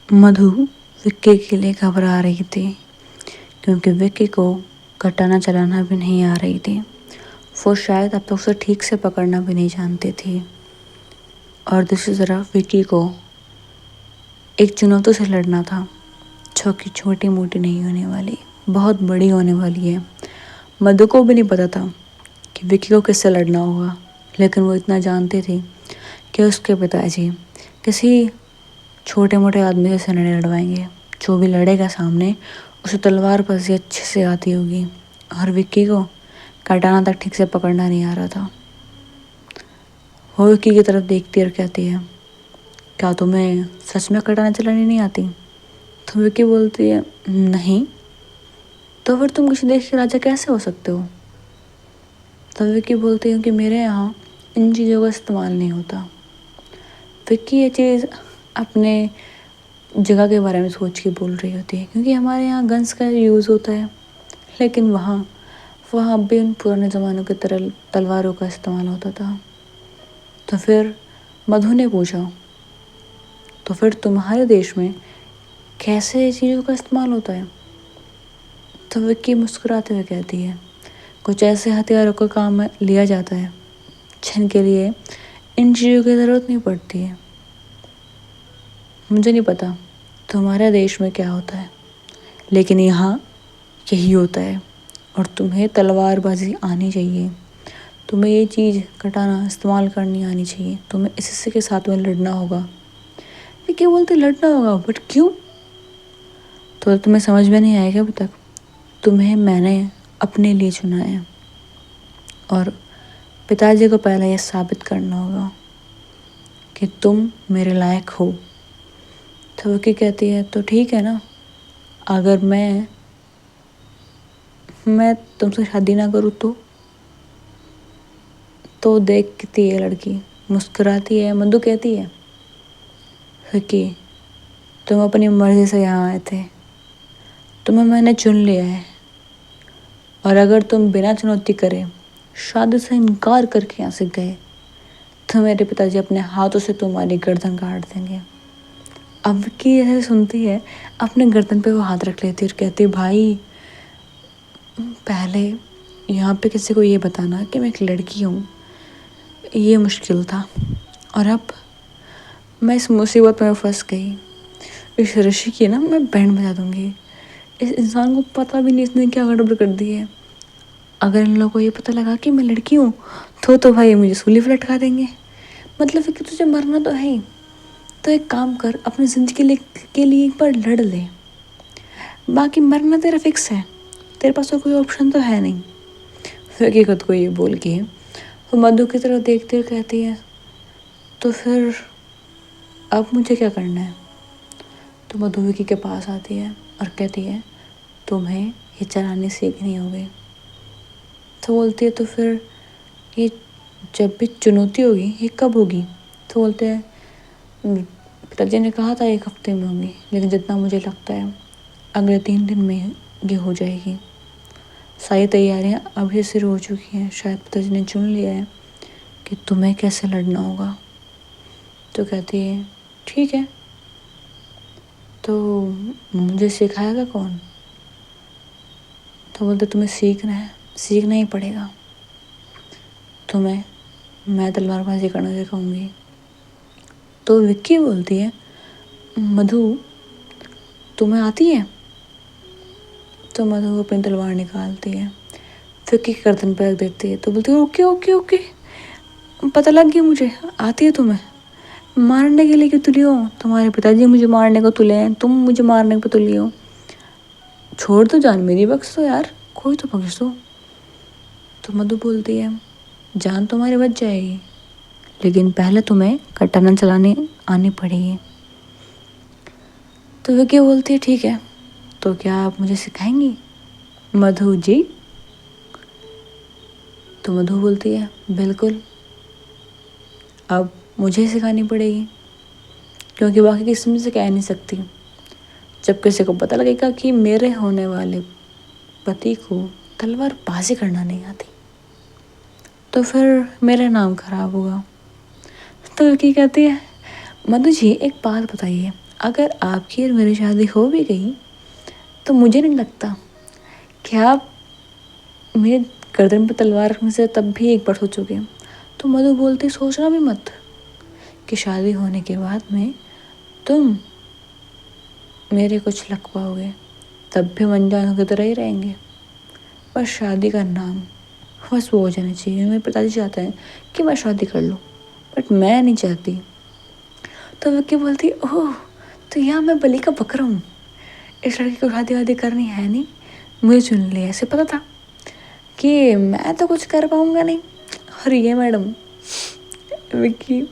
मधु विक्की के लिए घबरा रही थी क्योंकि विक्की को कटाना चलाना भी नहीं आ रही थी। वो शायद अब तक उसे ठीक से पकड़ना भी नहीं जानती थी। और दूसरी तरफ विक्की को एक चुनौती से लड़ना था जो कि छोटी मोटी नहीं होने वाली, बहुत बड़ी होने वाली है। मधु को भी नहीं पता था कि विक्की को किससे लड़ना होगा, लेकिन वो इतना जानती थी कि उसके पिताजी किसी छोटे मोटे आदमी से नहीं लड़वाएंगे। जो भी लड़ेगा सामने उसे तलवार बस अच्छे से आती होगी, और विक्की को कटाना तक ठीक से पकड़ना नहीं आ रहा था। वो विक्की की तरफ देखती और कहती है, क्या तुम्हें सच में कटाना चलानी नहीं आती? तो विक्की बोलती है, नहीं। तो फिर तुम किसी देश के राजा कैसे हो सकते हो? तो विक्की बोलती है कि मेरे यहाँ इन चीज़ों का इस्तेमाल नहीं होता। विक्की ये चीज़ अपने जगह के बारे में सोच के बोल रही होती है, क्योंकि हमारे यहाँ गन्स का यूज़ होता है, लेकिन वहाँ अब भी उन पुराने ज़मानों की तरह तलवारों का इस्तेमाल होता था। तो फिर मधु ने पूछा, तो फिर तुम्हारे देश में कैसे चीज़ों का इस्तेमाल होता है? तो विक्की मुस्कुराते हुए कहती है, कुछ ऐसे हथियारों का काम लिया जाता है जिनके लिए इन चीज़ों की ज़रूरत नहीं पड़ती है। मुझे नहीं पता तुम्हारे देश में क्या होता है, लेकिन यहाँ यही होता है। और तुम्हें तलवारबाजी आनी चाहिए, तुम्हें ये चीज़ कटाना इस्तेमाल करनी आनी चाहिए, तुम्हें इससे के साथ में लड़ना होगा। विक्की बोलते, लड़ना होगा, बट क्यों? तो तुम्हें समझ में नहीं आएगा अभी तक। तुम्हें मैंने अपने लिए चुना है, और पिताजी को पहले ये साबित करना होगा कि तुम मेरे लायक हो। तो विक्की कहती है, तो ठीक है ना, अगर मैं तुमसे शादी ना करूँ तो देखती है लड़की, मुस्कुराती है। मधु कहती है, विक्की तुम अपनी मर्जी से यहाँ आए थे, तुम्हें मैंने चुन लिया है, और अगर तुम बिना चुनौती करे शादी से इनकार करके यहाँ से गए तो मेरे पिताजी अपने हाथों से तुम्हारी गर्दन काट देंगे। अब विक्की ऐसे सुनती है, अपने गर्दन पे वो हाथ रख लेती है और कहती, भाई पहले यहाँ पे किसी को ये बताना कि मैं एक लड़की हूँ, ये मुश्किल था, और अब मैं इस मुसीबत में फंस गई। इस ऋषि की ना मैं बैंड बजा दूँगी। इस इंसान को पता भी नहीं इसने क्या गड़बड़ कर दी है। अगर इन लोगों को ये पता लगा कि मैं लड़की हूँ तो भाई मुझे सूली पे लटका देंगे। मतलब है कि तुझे मरना तो है ही, तो एक काम कर, अपनी ज़िंदगी के लिए एक बार लड़ ले, बाकी मरना तेरा फिक्स है, तेरे पास तो कोई ऑप्शन तो है नहीं। विक्की खुद को ये बोल के वो मधु की तरफ देखती हुए कहती है, तो फिर अब मुझे क्या करना है? तो मधु विक्की के पास आती है और कहती है, तुम्हें ये चलानी सीखनी होगी। तो बोलती है, तो फिर ये जब भी चुनौती होगी ये कब होगी? तो बोलते हैं, पिताजी ने कहा था 1 हफ्ते में होंगी, लेकिन जितना मुझे लगता है अगले 3 दिन में ये हो जाएगी। सारी तैयारियां अभी से हो चुकी हैं, शायद पिताजी ने चुन लिया है कि तुम्हें कैसे लड़ना होगा। तो कहती है, ठीक है, तो मुझे सिखाएगा कौन? तो बोलते, तुम्हें सीखना ही पड़ेगा, तुम्हें मैं तलवारबाजी करना सिखाऊंगी। तो विक्की बोलती है, मधु तुम्हें आती है? तो मधु अपनी तलवार निकालती है, विक्की के गर्दन पे रख देती है। तो बोलती है, ओके ओके ओके, पता लग गया मुझे, आती है तुम्हें। मारने के लिए क्यों तुली हो? तुम्हारे पिताजी मुझे मारने को तुले हैं, तुम मुझे मारने को तुली हो। छोड़ दो जान मेरी, बख्श दो यार, कोई तो बख्श दो। तो मधु बोलती है, जान तुम्हारी बच जाएगी, लेकिन पहले तुम्हें कटाना चलाने आनी पड़ेगी। तो विक्की बोलती है, ठीक है, तो क्या आप मुझे सिखाएंगी मधु जी? तो मधु बोलती है, बिल्कुल, अब मुझे सिखानी पड़ेगी, क्योंकि बाकी किसी में से कह नहीं सकती। जब किसी को पता लगेगा कि मेरे होने वाले पति को तलवारबाजी करना नहीं आती तो फिर मेरा नाम खराब होगा। तो विक्की कहती है, मधु जी एक बात बताइए, अगर आपकी और मेरी शादी हो भी गई तो मुझे नहीं लगता कि आप मेरे गर्दन पर तलवार रखने से तब भी एक बार सोचोगे। तो मधु बोलती सोचना भी मत कि शादी होने के बाद में तुम मेरे कुछ लग पाओगे, तब भी अनजानों की तरह ही रहेंगे। पर शादी का नाम बस वो हो जाना चाहिए। मेरे पिताजी चाहते हैं कि मैं शादी कर लूँ, बट मैं नहीं चाहती। तो विक्की बोलती ओह, तो यहाँ मैं बलि का बकरा हूँ, इस लड़की को शादी वादी करनी है नहीं, मुझे चुन लिया। ऐसे पता था कि मैं तो कुछ कर पाऊंगा नहीं। और ये मैडम विक्की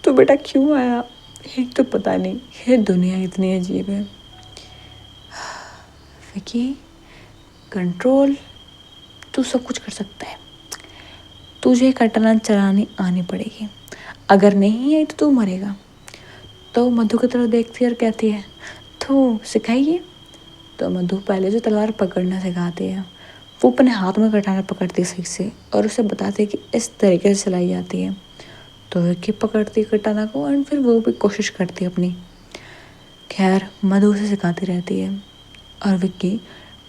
तो बेटा क्यों आया, एक तो पता नहीं, ये दुनिया इतनी अजीब है। विक्की कंट्रोल, तू सब कुछ कर सकता है, तुझे कटना चलानी आनी पड़ेगी, अगर नहीं आई तो तू मरेगा। तो मधु की तरफ देखती है और कहती है तो सिखाइए। तो मधु पहले जो तलवार पकड़ना सिखाती है, वो अपने हाथ में कटाना पकड़ती सही से और उसे बताती है कि इस तरीके से चलाई जाती है। तो विक्की पकड़ती कटाना को एंड फिर वो भी कोशिश करती है अपनी। खैर मधु उसे सिखाती रहती है और विक्की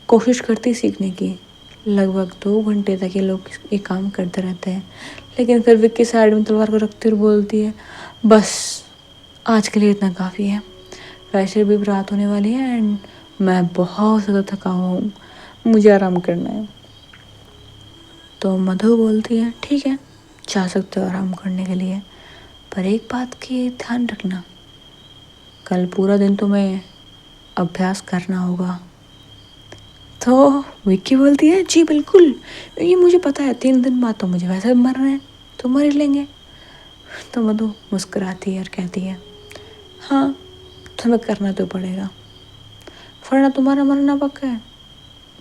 कोशिश करती सीखने की। लगभग 2 घंटे तक ये लोग ये काम करते रहते हैं, लेकिन फिर विक्की साइड में तलवार को रखती और बोलती है बस आज के लिए इतना काफ़ी है, वैसे भी रात होने वाली है एंड मैं बहुत ज़्यादा थका हुआ हूँ, मुझे आराम करना है। तो मधु बोलती है ठीक है, जा सकते हो आराम करने के लिए, पर एक बात की ध्यान रखना, कल पूरा दिन तुम्हें अभ्यास करना होगा। तो विक्की बोलती है जी बिल्कुल, ये मुझे पता है, 3 दिन बाद तो मुझे वैसे मरना है, तो मर ही लेंगे। तो मधु मुस्कुराती है और कहती है हाँ तुम्हें करना तो पड़ेगा, वरना तुम्हारा मरना पक्का है,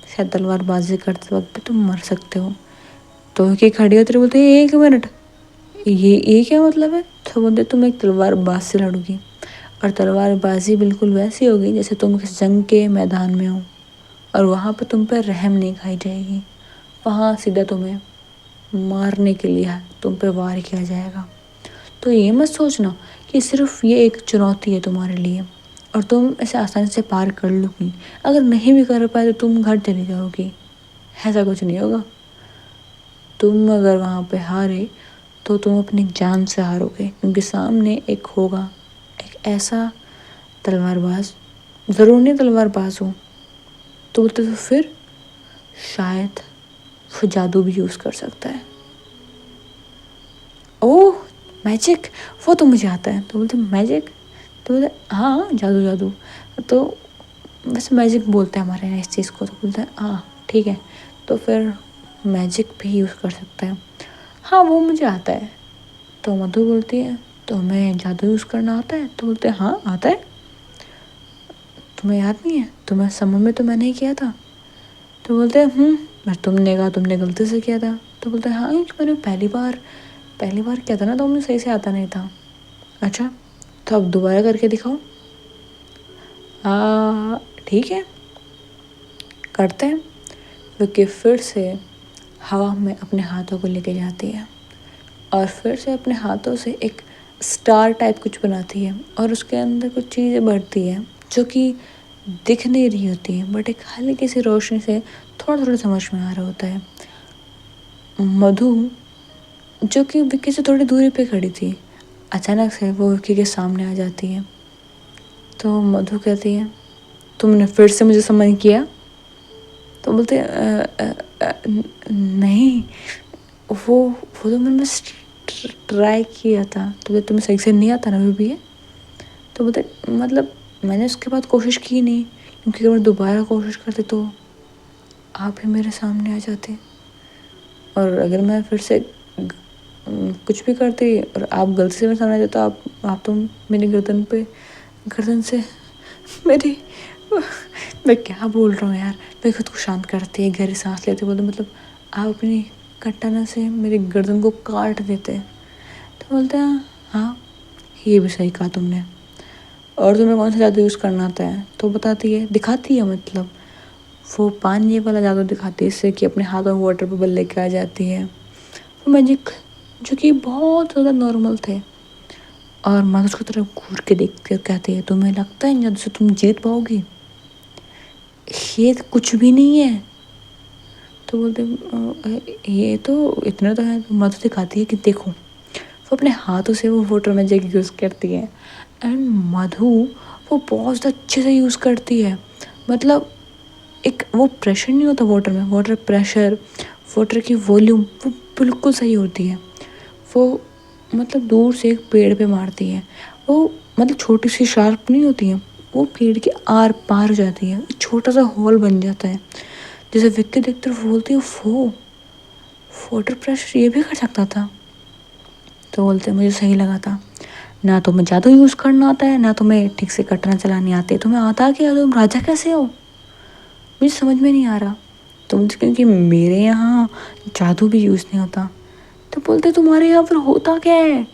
शायद तलवारबाजी करते वक्त भी तुम मर सकते हो। तो विक्की खड़ी होती बोलती है 1 मिनट, ये क्या मतलब है। तो बोलते तुम एक तलवारबाज से लड़ोगी और तलवारबाजी बिल्कुल वैसी होगी जैसे तुम किसी जंग के मैदान में हो और वहाँ पर तुम पर रहम नहीं खाई जाएगी, वहाँ सीधा तुम्हें मारने के लिए तुम पे वार किया जाएगा। तो ये मत सोचना कि सिर्फ ये एक चुनौती है तुम्हारे लिए और तुम इसे आसानी से पार कर लोगी, अगर नहीं भी कर पाए तो तुम घर चली जाओगी, ऐसा कुछ नहीं होगा। तुम अगर वहाँ पे हारे तो तुम अपनी जान से हारोगे, क्योंकि सामने एक होगा, एक ऐसा तलवारबाज, ज़रूर नहीं तलवारबाज हो तो बोलते तो फिर शायद वो जादू भी यूज़ कर सकता है। ओह मैजिक, वो तो मुझे आता है। तो बोलते मैजिक, तो बोलते हाँ जादू जादू, तो वैसे मैजिक बोलते हैं हमारे यहाँ इस चीज़ को। तो बोलते हैं हाँ ठीक है, तो फिर मैजिक भी यूज़ कर सकता है। हाँ वो मुझे आता है। तो मधु बोलती है तो मैं जादू यूज़ करना आता है। तो बोलते हैं हाँ आता है, तुम्हें याद नहीं है, तुम्हें समर में तो मैंने ही किया था। तो बोलते हैं मैं, तुमने कहा तुमने गलती से किया था। तो बोलते हैं हाँ मैंने पहली बार किया था ना, तो मुझे सही से आता नहीं था। अच्छा तो अब दोबारा करके दिखाओ। ठीक है करते हैं। विक्की फिर से हवा में अपने हाथों को लेके जाती है और फिर से अपने हाथों से एक स्टार टाइप कुछ बनाती है और उसके अंदर कुछ चीज़ें बढ़ती है जो कि दिख नहीं रही होती है, बट एक हल्की सी रोशनी से थोड़ा थोड़ा समझ में आ रहा होता है। मधु जो कि विक्की से थोड़ी दूरी पे खड़ी थी, अचानक से वो विक्की के सामने आ जाती है। तो मधु कहती है तुमने फिर से मुझे समन किया। तो बोलते नहीं, वो तो मैंने ट्राई किया था। तो तुम्हें सही से नहीं आता ना भी है। तो बोलते मतलब मैंने उसके बाद कोशिश की नहीं, क्योंकि अगर दोबारा कोशिश करते तो आप ही मेरे सामने आ जाते, और अगर मैं फिर से कुछ भी करती और आप गलती से मेरे सामने आ जाते तो आप तो मेरी गर्दन से मेरी मैं क्या बोल रहा हूँ यार, मैं खुद को शांत करती है, गहरी सांस लेते बोलते मतलब आप अपनी कटाना से मेरी गर्दन को काट देते। तो बोलते हैं हाँ ये भी सही कहा तुमने, और तुम्हें कौन सा जादू यूज़ करना आता है। तो बताती है, दिखाती है, मतलब वो पानी वाला जादू दिखाती है, इससे कि अपने हाथों में वाटर बबल लेके आ जाती है। वो मैजिक जो कि बहुत ज़्यादा नॉर्मल थे, और मधु उसकी तरफ घूर के देख कर कहती है, तुम्हें लगता है जब से तुम जीत पाओगी? ये तो कुछ भी नहीं है। तो बोलते ये तो इतना तो है। तो मधु दिखाती है कि देखो, वो अपने हाथों से वो वाटर मैजिक यूज़ करती है। एंड मधु वो बहुत ज़्यादा अच्छे से यूज़ करती है। मतलब एक वो प्रेशर नहीं होता वाटर में, वाटर प्रेशर, वाटर की वॉल्यूम वो बिल्कुल सही होती है। वो मतलब दूर से एक पेड़ पे मारती है, वो मतलब छोटी सी शार्प नहीं होती है, वो पेड़ के आर पार हो जाती है, छोटा सा होल बन जाता है। जैसे विक्की देखते हुए बोलती है, वो वाटर प्रेशर ये भी कर सकता था। तो बोलते मुझे सही लगा था, ना तुम्हें जादू यूज़ करना आता है, ना तुम्हें ठीक से कटना चलानी आती है, तुम्हें आता क्या? तुम राजा कैसे हो? मुझे समझ में नहीं आ रहा। तुम क्योंकि मेरे यहाँ जादू भी यूज़ नहीं होता। तो बोलते तुम्हारे यहाँ पर होता क्या है?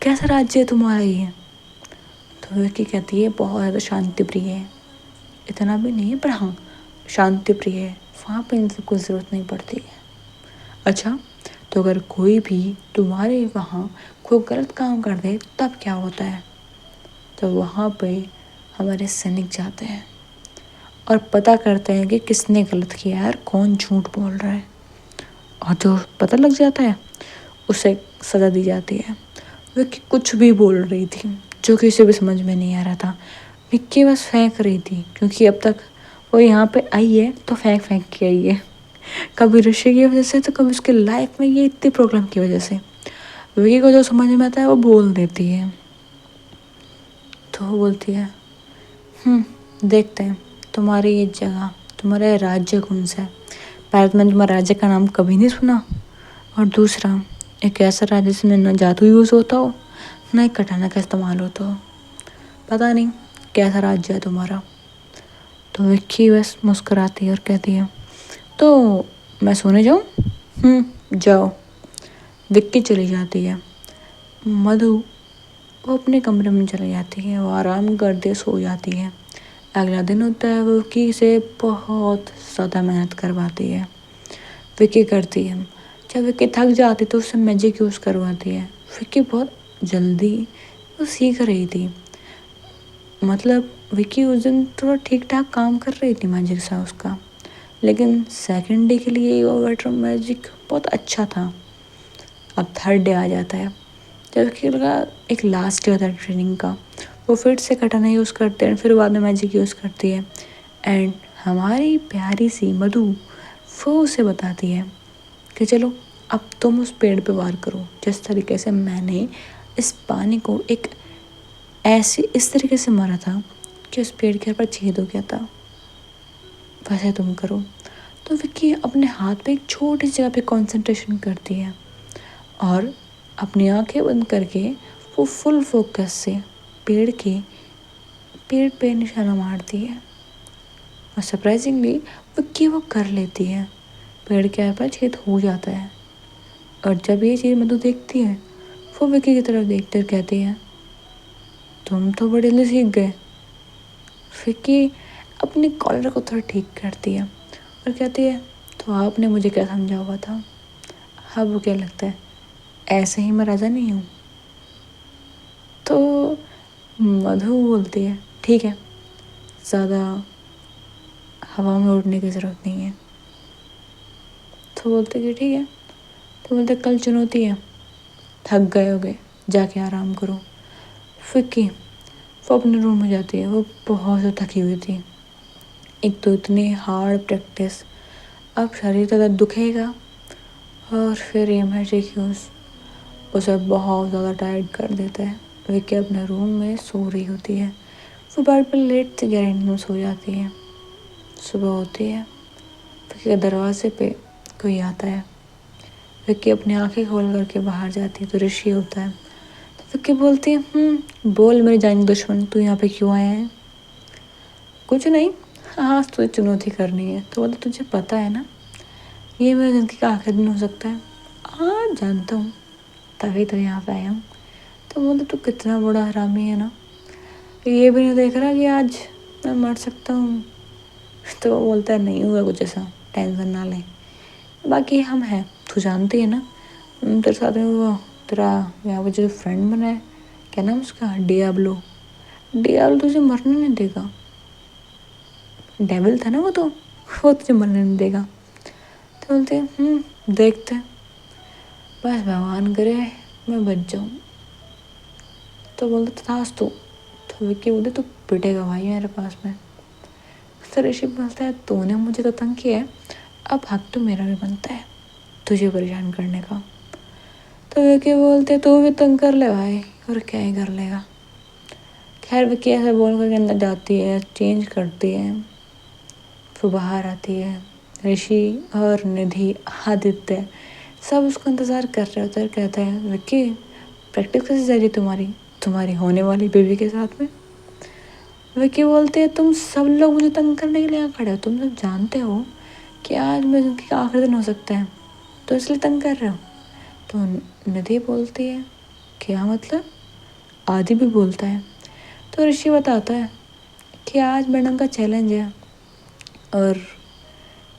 कैसा राज्य है तुम्हारा ये? तो विक्की कहती है बहुत ज़्यादा शांति प्रिय है। इतना भी नहीं है पर हाँ शांति प्रिय है, वहाँ पर इन सबको ज़रूरत नहीं पड़ती है। अच्छा, तो अगर कोई भी तुम्हारे वहाँ कोई गलत काम कर दे तब क्या होता है? तो वहाँ पे हमारे सैनिक जाते हैं और पता करते हैं कि किसने गलत किया है और कौन झूठ बोल रहा है। और जो पता लग जाता है उसे सज़ा दी जाती है। विक्की कुछ भी बोल रही थी जो किसी भी समझ में नहीं आ रहा था। विक्की बस फेंक रही थी क्योंकि अब तक वो यहाँ पे आई है तो फेंक फेंक के आई है, कभी ऋषि की वजह से तो कभी उसके लाइफ में ये इतनी प्रॉब्लम की वजह से। विक्की को जो समझ में आता है वो बोल देती है। तो वो बोलती है देखते हैं तुम्हारी ये जगह, तुम्हारा राज्य कौन सा है? पहले तो मैंने तुम्हारे राज्य का नाम कभी नहीं सुना, और दूसरा एक ऐसा राज्य जिसमें न जादू यूज़ होता हो न एक कटाना का इस्तेमाल होता हो। पता नहीं कैसा राज्य है तुम्हारा। तो विक्की बस मुस्कुराती है और कहती है, तो मैं सोने जाऊँ? जाओ। विक्की चली जाती है। मधु वो अपने कमरे में चली जाती है, वो आराम करते सो जाती है। अगला दिन होता है, वो विक्की से बहुत ज़्यादा मेहनत करवाती है। विक्की करती है, जब विक्की थक जाती तो उससे मैजिक यूज़ करवाती है। विक्की बहुत जल्दी वो सीख रही थी। मतलब विक्की उस दिन थोड़ा ठीक ठाक काम कर रही थी मैजिक सा उसका, लेकिन सेकंड डे के लिए वो वाटर मैजिक बहुत अच्छा था। अब थर्ड डे आ जाता है, जब कि लगा एक लास्ट डे होता है ट्रेनिंग का। वो फिर से कटाना यूज़ करते हैं, फिर बाद में मैजिक यूज़ करती है। एंड हमारी प्यारी सी मधु वो उसे बताती है कि चलो अब तुम उस पेड़ पे वार करो, जिस तरीके से मैंने इस पानी को एक ऐसे इस तरीके से मारा था कि उस पेड़ के ऊपर छेद हो गया था, वैसे तुम करो। तो विक्की अपने हाथ पे एक छोटी सी जगह पे कंसंट्रेशन करती है और अपनी आंखें बंद करके वो फुल फोकस से पेड़ पे निशाना मारती है। और सरप्राइजिंगली विक्की वो कर लेती है, पेड़ के ऊपर छेद हो जाता है। और जब ये चीज़ मधु देखती है, वो विक्की की तरफ देखते हुए कहती है, तुम तो बड़े जल्दी सीख गए। विक्की अपने कॉलर को थोड़ा ठीक करती है और कहती है, तो आपने मुझे क्या समझा हुआ था? आपको क्या लगता है ऐसे ही मैं राजा नहीं हूँ? तो मधु बोलती है, ठीक है, ज़्यादा हवा में उड़ने की ज़रूरत नहीं है। तो बोलते कि ठीक है। तो बोलते कल चुनौती है, थक गए होगे, जाके आराम करो। विक्की वो अपने रूम में जाती है, वो बहुत ज़्यादा थकी हुई थी। एक तो इतनी हार्ड प्रैक्टिस, अब शरीर ज़्यादा दुखेगा और फिर ये मैजिक यूज़ उसे बहुत ज़्यादा टायर्ड कर देता है। विक्की अपने रूम में सो रही होती है, वो बेड पर लेट से गहरी नींद में सो जाती है। सुबह होती है, विक्की के दरवाजे पे कोई आता है। विक्की अपनी आंखें खोल करके बाहर जाती है तो ऋषि होता है। तो विक्की बोलती है, बोल मेरे जानी दुश्मन, तू यहाँ पे क्यों आया है? कुछ नहीं, आज तुझे चुनौती करनी है। तो बोलते तुझे पता है ना ये मेरी ज़िंदगी का आखिरी दिन हो सकता है? हाँ जानता हूँ, तभी तो यहाँ पे आया हूँ। तो बोलते तू कितना बड़ा हरामी है ना, ये भी नहीं देख रहा कि आज मैं मर सकता हूँ। तो वो बोलता है नहीं हुआ कुछ ऐसा, टेंशन ना ले, बाकी हम हैं, तू जानती है ना, तेरे साथ में वो तेरा यहाँ पे जो फ्रेंड बना है क्या नाम उसका, डियाब्लो। डियाब्लो तुझे मरने नहीं देगा, डेविल था ना वो तुझे मरने नहीं देगा। तो बोलते देखते हैं, बस भगवान करे मैं बच जाऊँ। तो बोलते तथास्तु। तो विक्की बोलते तू पिटेगा भाई मेरे पास में। तो ऋषि बोलता है तूने मुझे तो तंग किया है, अब हक तो मेरा भी बनता है तुझे परेशान करने का। तो विक्की बोलते तू भी तंग कर ले भाई, और क्या ही कर लेगा। खैर विक्की ऐसे बोल कर अंदर जाती है, चेंज करती है, फिर बाहर आती है। ऋषि और निधि, आदित्य सब उसको इंतज़ार कर रहे होते हैं। कहते हैं विक्की प्रैक्टिस कैसे जा रही तुम्हारी होने वाली बेबी के साथ में। विक्की बोलते हैं तुम सब लोग मुझे तंग करने के लिए यहाँ खड़े हो, तुम सब जानते हो कि आज मेरे जिंदगी का आखिरी दिन हो सकता है, तो इसलिए तंग कर रहे हो। तो निधि बोलती है क्या मतलब। आदि भी बोलता है। तो ऋषि बताता है कि आज मैडम का चैलेंज है, और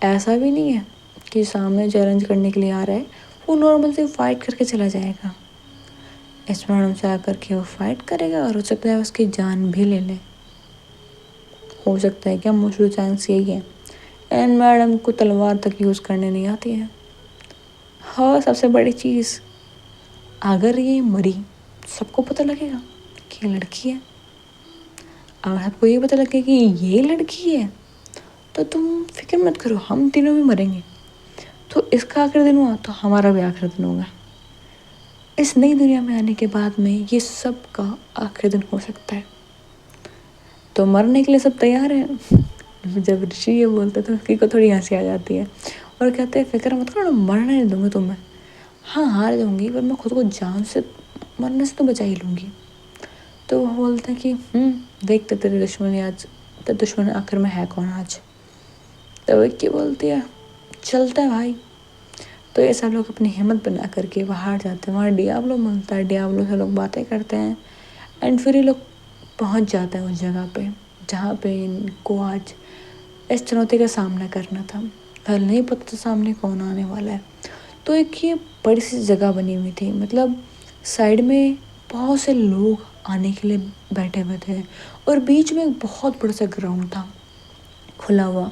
ऐसा भी नहीं है कि सामने चैलेंज करने के लिए आ रहा है, वो नॉर्मल से फाइट करके चला जाएगा। इस मैडम से आकर के वो फाइट करेगा और हो सकता है उसकी जान भी ले ले। हो सकता है क्या, मुश्किल चांस यही है। एंड मैडम को तलवार तक यूज़ करने नहीं आती है। और सबसे बड़ी चीज़, अगर ये मरी सबको पता लगेगा कि ये लड़की है। अगर सबको ये पता लगे कि ये लड़की है तो तुम फिक्र मत करो, हम तीनों भी मरेंगे। तो इसका आखिरी दिन हुआ तो हमारा भी आखिरी दिन होगा। इस नई दुनिया में आने के बाद में ये सब का आखिरी दिन हो सकता है। तो मरने के लिए सब तैयार हैं। जब ऋषि ये बोलते तो उसकी को थोड़ी हंसी आ जाती है और कहते हैं फिक्र मत करो, मरने नहीं दूंगी तुम्हें। हाँ हार जाऊंगी पर मैं खुद को जान से मरने से तो बचा ही लूँगी। तो वो बोलते हैं कि देखते तेरे दुश्मन आज, तेरे दुश्मन आखिर में है कौन आज। तो विक्की बोलती है चलता है भाई। तो ये सब लोग अपनी हिम्मत बना करके बाहर जाते हैं। वहाँ डियाब्लो मिलता है, डियाब्लो से लोग बातें करते हैं। एंड फिर ये लोग पहुँच जाते हैं उस जगह पे जहाँ पे इनको आज इस चुनौती का सामना करना था। कल नहीं पता था सामने कौन आने वाला है। तो एक ये बड़ी सी जगह बनी हुई थी, मतलब साइड में बहुत से लोग आने के लिए बैठे हुए थे और बीच में एक बहुत बड़ा सा ग्राउंड था खुला हुआ।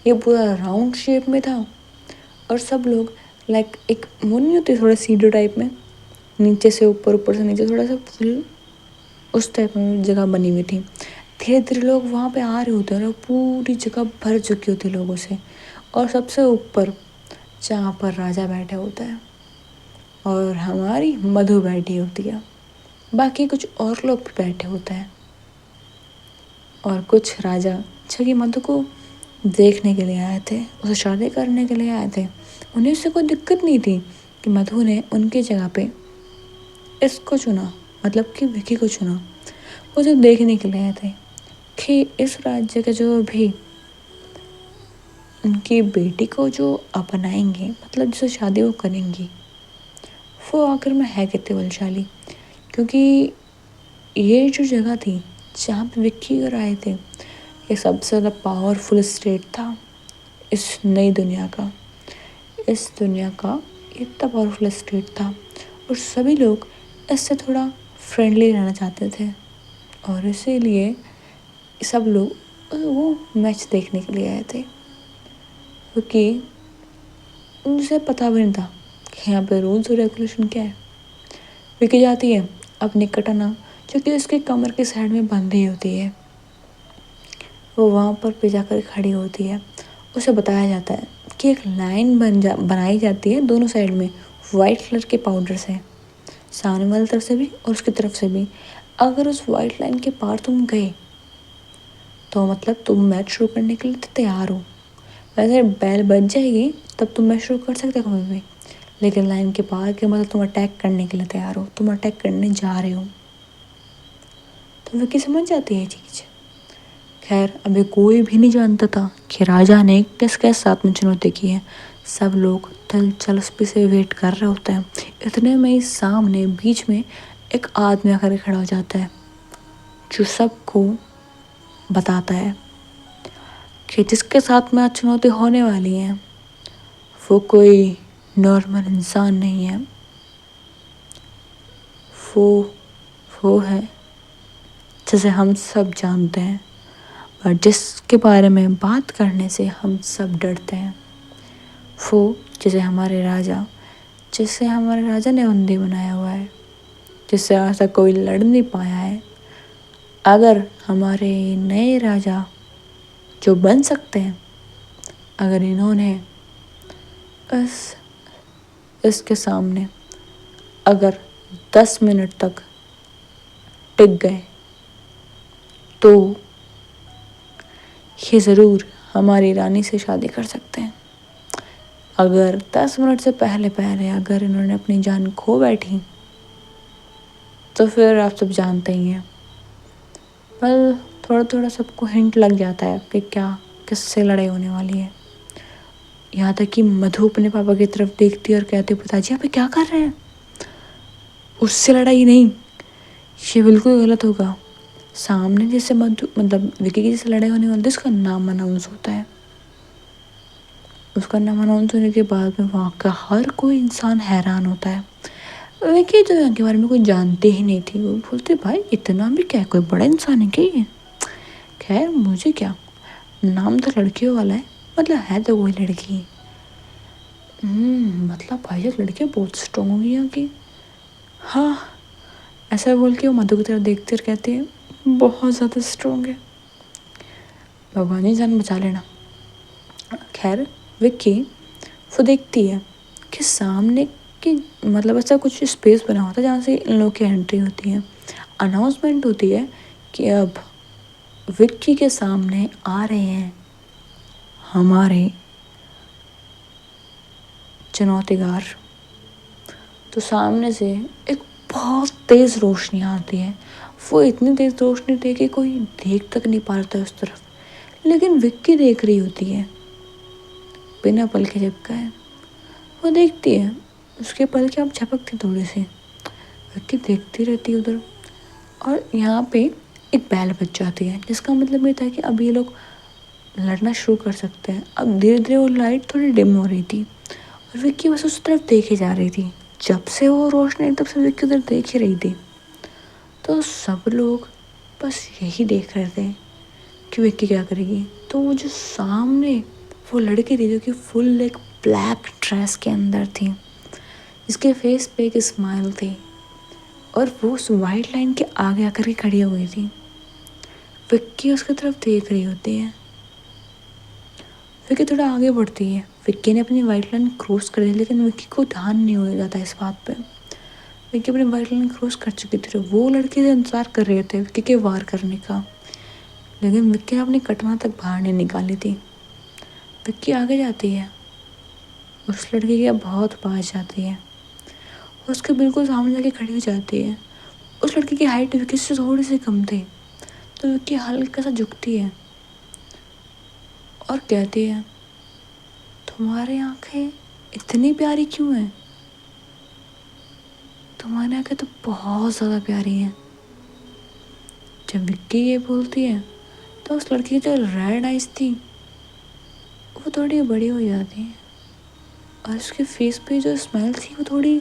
ये पूरा राउंड शेप में था और सब लोग लाइक एक वो नहीं होती थोड़ा सीढ़ी टाइप में, नीचे से ऊपर, ऊपर से नीचे, थोड़ा सा फुल उस टाइप में जगह बनी हुई थी। धीरे धीरे लोग वहाँ पे आ रहे होते हैं और पूरी जगह भर चुकी होती है लोगों से। और सबसे ऊपर जहाँ पर राजा बैठा होता है और हमारी मधु बैठी होती है, बाकी कुछ और लोग भी बैठे होते हैं। और कुछ राजा जो कि मधु को देखने के लिए आए थे, उसे शादी करने के लिए आए थे। उन्हें उससे कोई दिक्कत नहीं थी कि मधु ने उनकी जगह पे इसको चुना, मतलब कि विकी को चुना। वो जब देखने के लिए आए थे कि इस राज्य के जो भी उनकी बेटी को जो अपनाएंगे, मतलब जिससे शादी वो करेंगी, वो आखिर में है कितने बलशाली। क्योंकि ये जो जगह थी जहाँ पे विक्की और आए थे, ये सबसे ज़्यादा पावरफुल स्टेट था इस नई दुनिया का। इस दुनिया का इतना पावरफुल स्टेट था और सभी लोग इससे थोड़ा फ्रेंडली रहना चाहते थे। और इसीलिए सब लोग वो मैच देखने के लिए आए थे, क्योंकि उनसे पता भी नहीं था कि यहाँ पे रूल्स और रेगुलेशन क्या है। विकी जाती है अपनी कटाना जो कि उसके कमर के साइड में बंधी होती है, वो वहाँ पर पे जाकर खड़ी होती है। उसे बताया जाता है कि एक लाइन बनाई जाती है दोनों साइड में वाइट कलर के पाउडर से, सामने वाली तरफ से भी और उसकी तरफ से भी। अगर उस वाइट लाइन के पार तुम गए तो मतलब तुम मैच शुरू करने के लिए तैयार हो। वैसे बैल बच जाएगी तब तुम मैच शुरू कर सकते हो कभी भी, लेकिन लाइन के पार के मतलब तुम अटैक करने के लिए तैयार हो, तुम अटैक करने जा रहे हो। तो विकी समझ जाती है ये चीज़। खैर अभी कोई भी नहीं जानता था कि राजा ने किस किस साथ में चुनौती की है। सब लोग दिलचस्पी से वेट कर रहे होते हैं। इतने में ही सामने बीच में एक आदमी आकर खड़ा हो जाता है जो सबको बताता है कि जिसके साथ में आज चुनौती होने वाली है वो कोई नॉर्मल इंसान नहीं है, वो वो है जिसे हम सब जानते हैं और जिसके बारे में बात करने से हम सब डरते हैं। वो जिसे हमारे राजा ने बंदी बनाया हुआ है, जिससे आज तक कोई लड़ नहीं पाया है। अगर हमारे नए राजा जो बन सकते हैं, अगर इन्होंने इसके सामने अगर 10 मिनट तक टिक गए तो ये ज़रूर हमारी रानी से शादी कर सकते हैं। अगर 10 मिनट से पहले अगर इन्होंने अपनी जान खो बैठी तो फिर आप सब जानते ही हैं। पर थोड़ा सबको हिंट लग जाता है कि क्या किससे लड़ाई होने वाली है। यहाँ तक कि मधु अपने पापा की तरफ देखती है और कहती है, पिताजी आप क्या कर रहे हैं? उससे लड़ाई नहीं, ये बिल्कुल गलत होगा। सामने जैसे मधु मतलब विकी की जैसे लड़ाई होने वाली थी, उसका नाम अनाउंस होता है। उसका नाम अनाउंस होने के बाद में वहाँ का हर कोई इंसान हैरान होता है। विकी तो यहाँ के बारे में कोई जानते ही नहीं थी। वो बोलते भाई इतना भी क्या, कोई बड़ा इंसान है क्या ये? खैर मुझे क्या, नाम तो लड़कियों वाला है, मतलब है तो वही लड़की। मतलब भाई ये लड़कियाँ बहुत स्ट्रॉन्ग होंगी यहाँ की। हाँ, ऐसा बोल के वो मधु की तरफ देखती और कहती है बहुत ज़्यादा स्ट्रॉन्ग है, भगवान ही जान बचा लेना। खैर विक्की वो देखती है कि सामने की मतलब ऐसा कुछ स्पेस बना होता है जहाँ से इन लोगों की एंट्री होती है। अनाउंसमेंट होती है कि अब विक्की के सामने आ रहे हैं हमारे चुनौतीगार। तो सामने से एक बहुत तेज़ रोशनी आती है। वो इतनी तेज़ रोशनी थी कि कोई देख तक नहीं पाता उस तरफ, लेकिन विक्की देख रही होती है बिना पलके झपकाए। वो देखती है, उसके पलके अब झपकती थोड़ी सी। विक्की देखती रहती है उधर, और यहाँ पे एक बैल बच जाती है, जिसका मतलब ये था कि अब ये लोग लड़ना शुरू कर सकते हैं। अब धीरे धीरे वो लाइट थोड़ी डिम हो रही थी और विक्की बस उस तरफ देखे जा रही थी। जब से वो रोशनी तब से विक्की उधर देख ही रही थी। तो सब लोग बस यही देख रहे थे कि विक्की क्या करेगी। तो वो जो सामने वो लड़की थी जो कि फुल एक ब्लैक ड्रेस के अंदर थी, जिसके फेस पे एक स्माइल थी, और वो उस वाइट लाइन के आगे आकर के खड़ी हो गई थी। विक्की उसकी तरफ देख रही होती है। विक्की थोड़ा आगे बढ़ती है। विक्की ने अपनी वाइट लाइन क्रॉस कर दी, लेकिन विक्की को ध्यान नहीं हो जाता इस बात पे। विक्की अपनी वाइट लाइन क्रॉस कर चुकी थी। वो लड़के से इंतजार कर रहे थे विक्की के वार करने का, लेकिन विक्की ने अपनी कटना तक बाहर नहीं निकाली थी। विक्की आगे जाती है, उस लड़के के बहुत पास जाती है, उसके बिल्कुल सामने जाके खड़ी हो जाती है। उस लड़के की हाइट विक्की से थोड़ी सी कम थी, तो विक्की हल्का सा झुकती है और कहती है तुम्हारी आंखें इतनी प्यारी क्यों हैं? तुम्हारी आंखें तो बहुत ज़्यादा प्यारी हैं। जब विक्की ये बोलती है तो उस लड़की की जो रेड आइज थी वो थोड़ी बड़ी हो जाती है, और उसके फेस पे जो स्माइल थी वो थोड़ी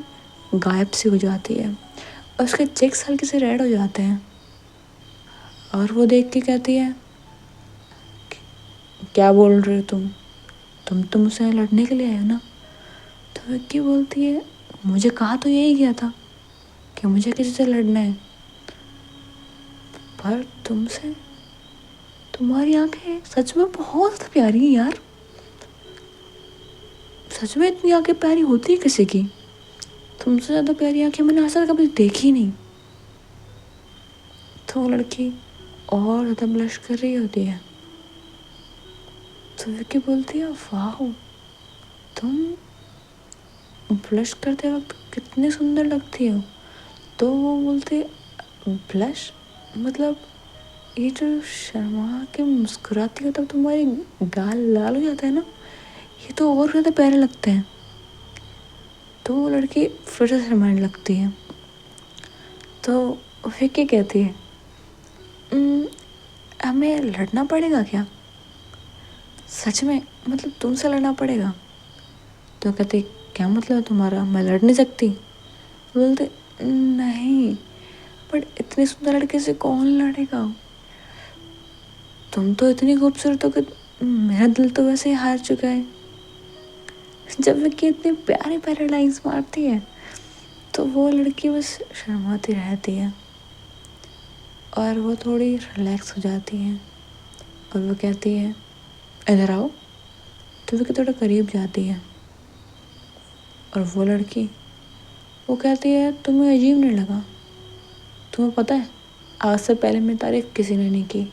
गायब सी हो जाती है, और उसके चेक्स हल्के से रेड हो जाते हैं। और वो देख के कहती है क्या बोल रहे हो तुम तो मुझसे लड़ने के लिए आए हो ना? तो विक्की बोलती है मुझे कहा तो यही गया था कि मुझे किसी से लड़ना है, पर तुमसे, तुम्हारी आंखें सच में बहुत प्यारी है यार। सच में इतनी आंखें प्यारी होती है किसी की? तुमसे ज़्यादा प्यारी आंखें मैंने आज तक कभी देखी नहीं। तो वो लड़की और ज़्यादा ब्लश कर रही होती है। तो विक्की बोलती है वाह, तुम ब्लश करते वक्त कितनी सुंदर लगती हो। तो वो बोलते ब्लश मतलब ये जो शर्मा के मुस्कुराती हो तब तुम्हारे गाल लाल हो जाता है ना, ये तो और ज़्यादा प्यारे लगते हैं। तो वो लड़की फिर से शर्माने लगती है। तो विक्की कहती है हमें लड़ना पड़ेगा क्या? सच में मतलब तुमसे लड़ना पड़ेगा? तो कहते क्या मतलब है तुम्हारा, मैं लड़ नहीं सकती? बोलते नहीं, बट इतनी सुंदर लड़के से कौन लड़ेगा? तुम तो इतनी खूबसूरत हो कि मेरा दिल तो वैसे ही हार चुका है। जब विक्की इतनी प्यारी प्यारी लाइंस मारती है तो वो लड़की बस शर्माती रहती है और वो थोड़ी रिलैक्स हो जाती है और वो कहती है इधर आओ। तो विक्की थोड़ा करीब जाती है और वो लड़की वो कहती है तुम्हें अजीब नहीं लगा? तुम्हें पता है आज से पहले मेरी तारीफ किसी ने नहीं की।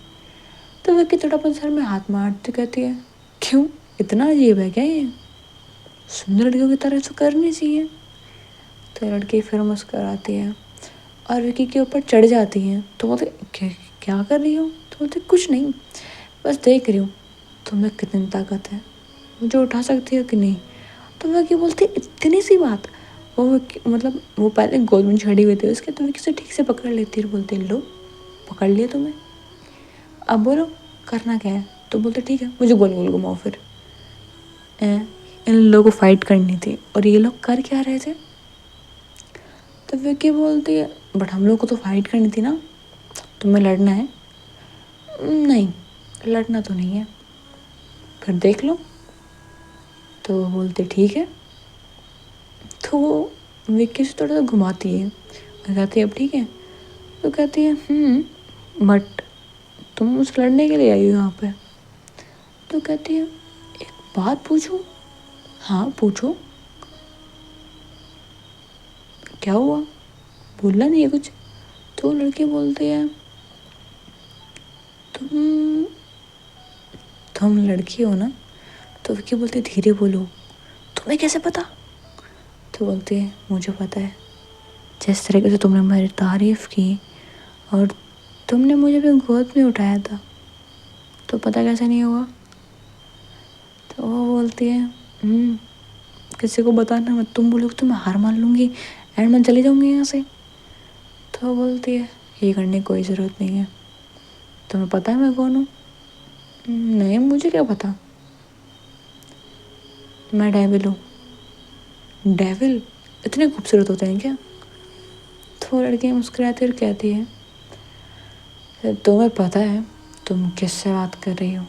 तो विक्की थोड़ा अपन सर में हाथ मारती कहती है क्यों, इतना अजीब है क्या ये? सुंदर लड़कियों की तारीफ तो करनी चाहिए। तो लड़की फिर मुस्कुराती है और विक्की के ऊपर चढ़ जाती है। तो बोलते क्या कर रही हो? तो बोलते कुछ नहीं, बस देख रही हूँ तुम्हें कितनी ताकत है, मुझे उठा सकती हो कि नहीं? तो विक्की बोलती इतनी सी बात। वो मतलब वो पहले गोद में चढ़ी हुई थी उसके, तो विक्की से ठीक से पकड़ लेती है, बोलती लो पकड़ लिया तुम्हें, अब बोलो करना क्या है? तो बोलते ठीक है मुझे गोल गोल घुमाओ फिर। इन लोगों को फाइट करनी थी और ये लोग कर क्या रहे थे? तो विक्की बोलती है बट हम लोग को तो फाइट करनी थी ना, तुम्हें लड़ना है? नहीं लड़ना तो नहीं है, फिर देख लो। तो वो बोलते ठीक है। तो वो विक्की से थोड़ा सा घुमाती है और कहती है अब ठीक है। तो कहती है बट तुम मुझसे लड़ने के लिए आई हो यहाँ पे? तो कहती है एक बात पूछूं? हाँ पूछो। क्या हुआ, बोलना नहीं है कुछ? तो लड़की बोलती है तुम लड़की हो ना? तो विक्की बोलती धीरे बोलो, तुम्हें कैसे पता? तो बोलती है मुझे पता है, जिस तरीके से तुमने मेरी तारीफ़ की और तुमने मुझे भी गोद में उठाया था, तो पता कैसे नहीं हुआ? तो वो बोलती है किसी को बताना मत, तुम बोलोगे तो मैं हार मान लूँगी एंड मैं चली जाऊँगी यहाँ से। तो वो बोलती है ये करने की कोई ज़रूरत नहीं है, तुम्हें पता है मैं कौन हूँ? नहीं मुझे क्या पता, मैं डेविल हूँ। डेविल इतने खूबसूरत होते हैं क्या? तो वो लड़की मुस्कुराती और कहती है तुम्हें पता है तुम किससे बात कर रही हो?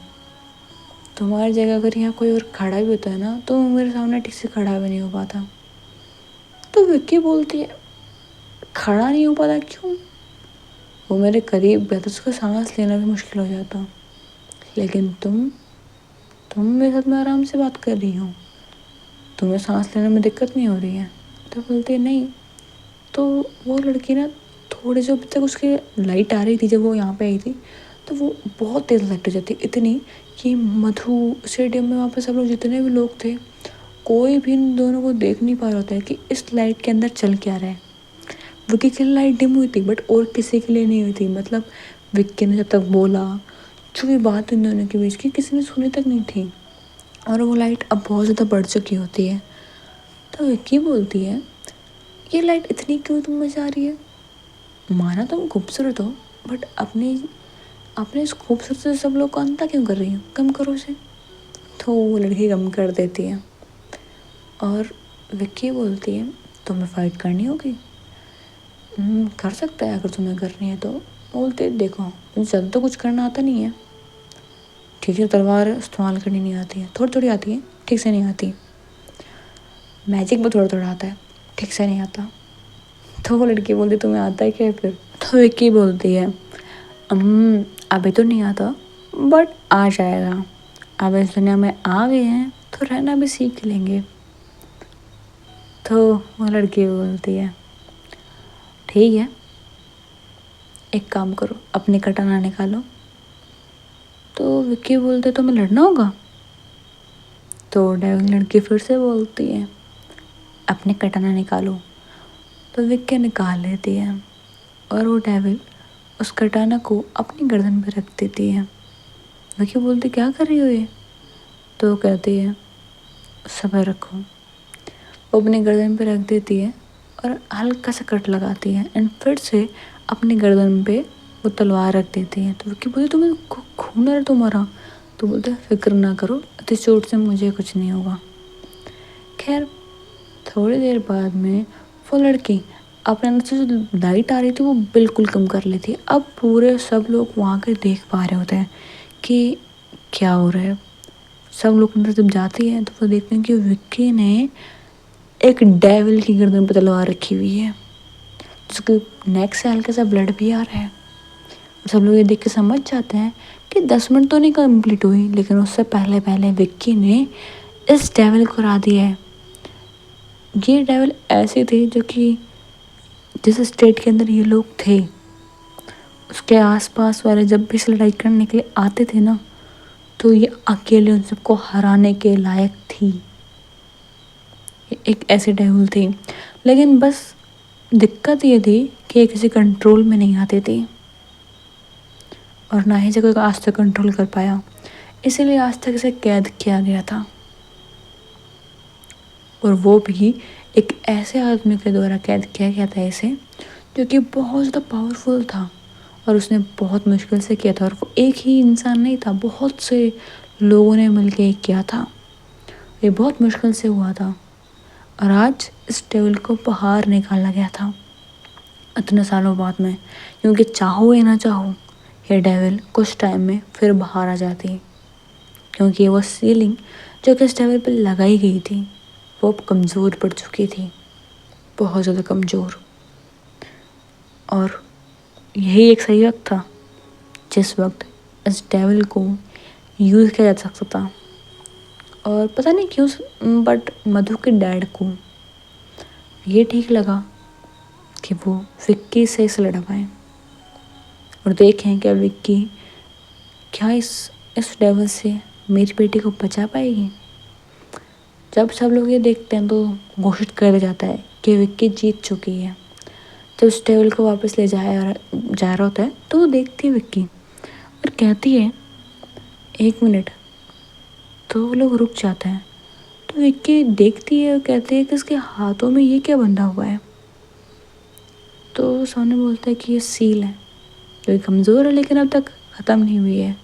तुम्हारी जगह अगर यहाँ कोई और खड़ा भी होता है ना तो मेरे सामने ठीक से खड़ा भी नहीं हो पाता। तो विक्की बोलती है खड़ा नहीं हो पाता क्यों? वो मेरे करीब है तो उसको सांस लेना भी मुश्किल हो जाता, लेकिन तुम मेरे साथ में आराम से बात कर रही हो, तुम्हें सांस लेने में दिक्कत नहीं हो रही है? तो बोलती है नहीं। तो वो लड़की ना थोड़ी जो अभी तक उसकी लाइट आ रही थी जब वो यहाँ पे आई थी, तो वो बहुत तेज़ लाइट हो जाती, इतनी कि मधु स्टेडियम में वहाँ पे सब लोग जितने भी लोग थे कोई भी इन दोनों को देख नहीं पा रहा था कि इस लाइट के अंदर चल क्या रहा है। विक्की के लिए लाइट डिम हुई थी बट और किसी के लिए नहीं हुई थी। मतलब विक्की ने जब तक बोला जो भी बात इन दोनों के बीच की किसी ने सुनी तक नहीं थी और वो लाइट अब बहुत ज़्यादा बढ़ चुकी होती है। तो विक्की बोलती है ये लाइट इतनी क्यों तुम में जा रही है? माना तुम खूबसूरत हो बट अपने अपने इस खूबसूरत से सब लोग को अंता क्यों कर रही हो? कम करो उसे। तो वो लड़की कम कर देती है और विक्की बोलती है तुम्हें फाइट करनी होगी? कर सकता है अगर तुम्हें करनी है तो। बोलते देखो मुझे ज़्यादा तो कुछ करना आता नहीं है, ठीक है तलवार इस्तेमाल करनी नहीं आती है, थोड़ी थोड़ी आती है, ठीक से नहीं आती। मैजिक भी थोड़ा थोड़ा आता है, ठीक से नहीं आता। तो वो लड़की बोलती तुम्हें आता है क्या फिर? तो विक्की बोलती है अभी तो नहीं आता बट आ जाएगा, अब इस दुनिया में आ गए हैं तो रहना भी सीख लेंगे। तो वो लड़की बोलती है ठीक है एक काम करो अपनी कटाना निकालो। तो विक्की बोलते तो मैं लड़ना होगा? तो डेविल लड़की फिर से बोलती है अपने कटाना निकालो। तो विक्की निकाल लेती है और वो डेविल उस कटाना को अपनी गर्दन पर रख देती है। विक्की बोलती क्या कर रही हो ये? तो वो कहती है सब्र रखो। वो अपनी गर्दन पे रख देती है और हल्का सा कट लगाती है एंड फिर से अपनी गर्दन पे वो तलवार रख देती है। तो विक्की बोलती तुम्हें खून आ रहा तुम्हारा? तो बोलते फिक्र ना करो इतनी चोट से मुझे कुछ नहीं होगा। खैर थोड़ी देर बाद में वो लड़की अपने अंदर से जो लाइट आ रही थी वो बिल्कुल कम कर ली थी। अब पूरे सब लोग वहाँ के देख पा रहे होते हैं कि क्या हो रहा है। सब लोग अंदर जब जाती है तो वो देखते हैं कि विक्की ने एक डेविल की गर्दन पर तलवार रखी हुई है, जिसके नेक से हल्का सा ब्लड भी आ रहा है। सब लोग ये देख के समझ जाते हैं कि 10 मिनट तो नहीं कंप्लीट हुई, लेकिन उससे पहले पहले विक्की ने इस डेविल को हरा दिया है। ये डेविल ऐसे थे जो कि जिस स्टेट के अंदर ये लोग थे उसके आसपास वाले जब भी इस लड़ाई करने के लिए आते थे ना, तो ये अकेले उन सबको हराने के लायक थी। ये एक ऐसे डेविल थी, लेकिन बस दिक्कत ये थी कि ये किसी कंट्रोल में नहीं आते थे और ना ही इसे कोई आज तक कंट्रोल कर पाया, इसीलिए आज तक इसे कैद किया गया था। और वो भी एक ऐसे आदमी के द्वारा कैद किया गया था इसे, जो कि बहुत ज़्यादा पावरफुल था और उसने बहुत मुश्किल से किया था। और वो एक ही इंसान नहीं था, बहुत से लोगों ने मिलके किया था। ये बहुत मुश्किल से हुआ था और आज इस डेविल को बाहर निकाला गया था इतने सालों बाद में, क्योंकि चाहो या ना चाहो ये डेविल कुछ टाइम में फिर बाहर आ जाती, क्योंकि वो सीलिंग जो कि इस डेविल पर लगाई गई थी वो अब कमज़ोर पड़ चुकी थी, बहुत ज़्यादा कमज़ोर। और यही एक सही वक्त था जिस वक्त इस डेविल को यूज़ किया जा सकता था। और पता नहीं क्यों बट मधु के डैड को ये ठीक लगा कि वो विक्की से इसे लड़वाएं और देखें क्या विक्की क्या इस डेविल से मेरी बेटी को बचा पाएगी। जब सब लोग ये देखते हैं तो घोषित कर दिया जाता है कि विक्की जीत चुकी है। जब उस डेविल को वापस ले जा रहा होता है तो वो देखती है विक्की और कहती है 1 मिनट। तो वो लोग रुक जाते हैं, तो विक्की देखती है और कहती है कि इसके हाथों में ये क्या बंधा हुआ है। तो सामने बोलता है कि ये सील है, जो कमज़ोर है लेकिन अब तक ख़त्म नहीं हुई है।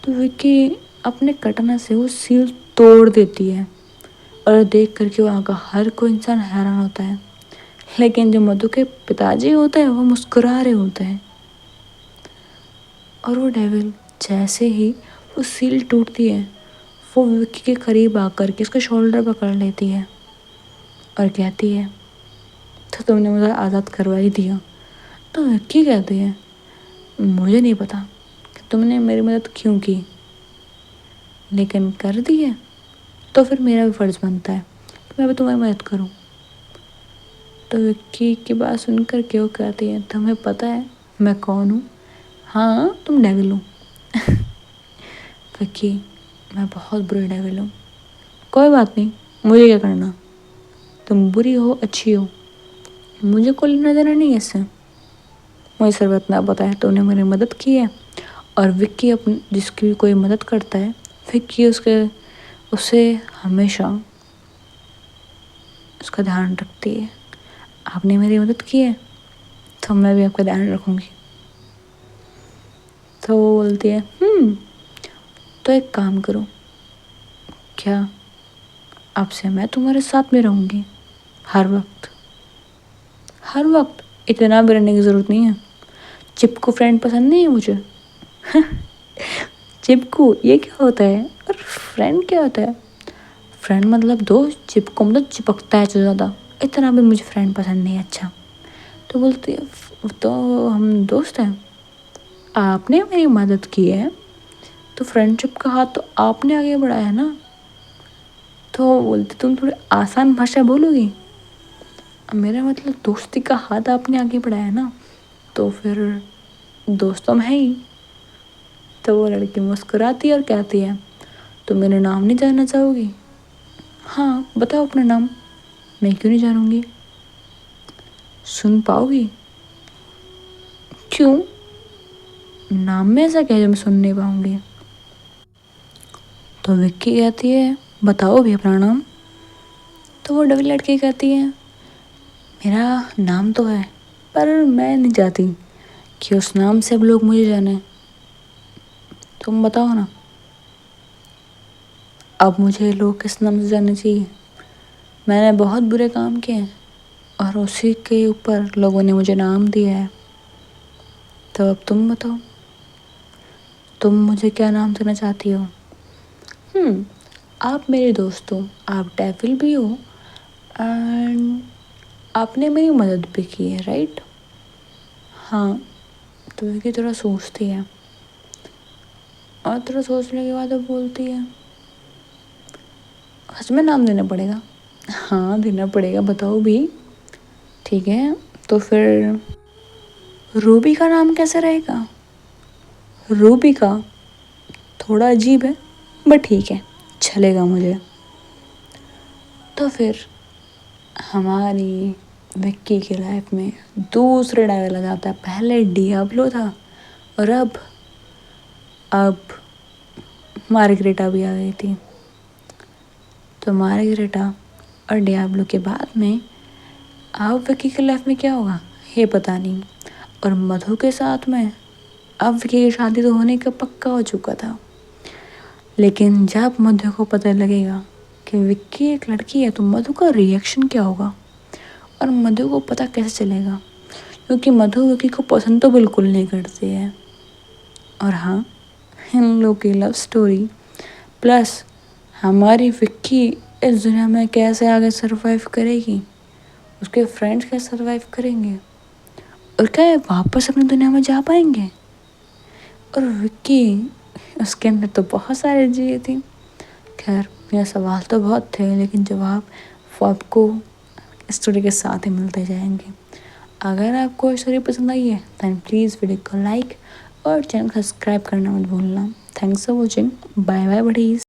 तो विक्की अपने कटना से वो सील तोड़ देती है और देख करके वहाँ का हर कोई इंसान हैरान होता है, लेकिन जो मधु के पिताजी होते हैं वो मुस्कुरा रहे होते हैं। और वो डेविल जैसे ही वो सील टूटती है वो विक्की के करीब आकर के उसका शोल्डर पकड़ लेती है और कहती है तो तुमने मुझे आज़ाद करवा ही दिया। तो विक्की कहती है मुझे नहीं पता कि तुमने मेरी मदद क्यों की, लेकिन कर दी है तो फिर मेरा भी फ़र्ज़ बनता है कि मैं भी तुम्हारी मदद करूं। तो विक्की की बात सुनकर के वो कहती है तुम्हें पता है मैं कौन हूँ? हाँ तुम डेविल हो। विक्की मैं बहुत बुरी डेविल हूँ। कोई बात नहीं, मुझे क्या करना, तुम बुरी हो अच्छी हो मुझे कोई लेना देना नहीं है इससे। मुझे सिर्फ इतना पता है तुमने मेरी मदद की है। और विक्की अपनी जिसकी कोई मदद करता है विक्की उससे हमेशा उसका ध्यान रखती है। आपने मेरी मदद की है तो मैं भी आपका ध्यान रखूँगी। तो वो बोलती है तो एक काम करो, क्या आपसे मैं तुम्हारे साथ में रहूँगी हर वक्त। हर वक्त इतना भी रहने की ज़रूरत नहीं है। चिपकू फ्रेंड पसंद नहीं है मुझे। चिपकू ये क्या होता है और फ्रेंड क्या होता है? फ्रेंड मतलब दोस्त, चिपकू मतलब चिपकता है जो ज़्यादा, इतना भी मुझे फ्रेंड पसंद नहीं है। अच्छा तो बोलती है तो हम दोस्त हैं, आपने मेरी मदद की है तो फ्रेंडशिप का हाथ तो आपने आगे बढ़ाया है ना। तो बोलती तुम थोड़ी आसान भाषा बोलोगी, मेरा मतलब दोस्ती का हाथ आपने आगे बढ़ाया है ना, तो फिर दोस्तों में है ही। तो वो लड़की मुस्कुराती है और कहती है तो मेरा नाम नहीं जानना चाहोगी? हाँ बताओ अपना नाम। मैं क्यों नहीं जानूंगी, सुन पाओगी? क्यों, नाम में ऐसा क्या है जो मैं सुन नहीं पाऊंगी? तो विक्की कहती है बताओ भी अपना नाम। तो वो डबल लड़की कहती है मेरा नाम तो है पर मैं नहीं चाहती कि उस नाम से अब लोग मुझे जाने। तुम बताओ ना, अब मुझे लोग किस नाम से जानने चाहिए? मैंने बहुत बुरे काम किए हैं, और उसी के ऊपर लोगों ने मुझे नाम दिया है। तो अब तुम बताओ, तुम मुझे क्या नाम देना चाहती हो? आप मेरे दोस्त हो, आप डेविल भी हो, एंड आपने मेरी मदद भी की है, राइट? हाँ। तो विकी थोड़ा सोचती है और थोड़ा सोचने के बाद वो बोलती है, सच में नाम देना पड़ेगा? हाँ देना पड़ेगा, बताओ भी। ठीक है, तो फिर रूबी का नाम कैसे रहेगा? रूबी का थोड़ा अजीब है, बट ठीक है, चलेगा मुझे। तो फिर हमारी विक्की की लाइफ में दूसरे डायलॉग आ जाता है। पहले डियाब्लो था और अब मार्गरेटा भी आ गई थी। तो मार्गरेटा और डियाब्लो के बाद में अब विक्की की लाइफ में क्या होगा ये पता नहीं। और मधु के साथ में अब विक्की की शादी तो होने का पक्का हो चुका था, लेकिन जब मधु को पता लगेगा कि विक्की एक लड़की है तो मधु का रिएक्शन क्या होगा और मधु को पता कैसे चलेगा, क्योंकि मधु विक्की को पसंद तो बिल्कुल नहीं करती है। और हाँ, इन लोग की लव स्टोरी प्लस हमारी विक्की इस दुनिया में कैसे आगे सरवाइव करेगी, उसके फ्रेंड्स कैसे सरवाइव करेंगे, और क्या ये वापस अपनी दुनिया में जा पाएंगे। और विक्की, उसके अंदर तो बहुत सारे चीज़ें थी। खैर ये सवाल तो बहुत थे, लेकिन जवाब वो आपको स्टोरी के साथ ही मिलते जाएंगे। अगर आपको स्टोरी पसंद आई है तो प्लीज़ वीडियो को लाइक और चैनल सब्सक्राइब करना मत भूलना। Thanks for watching, bye bye buddies.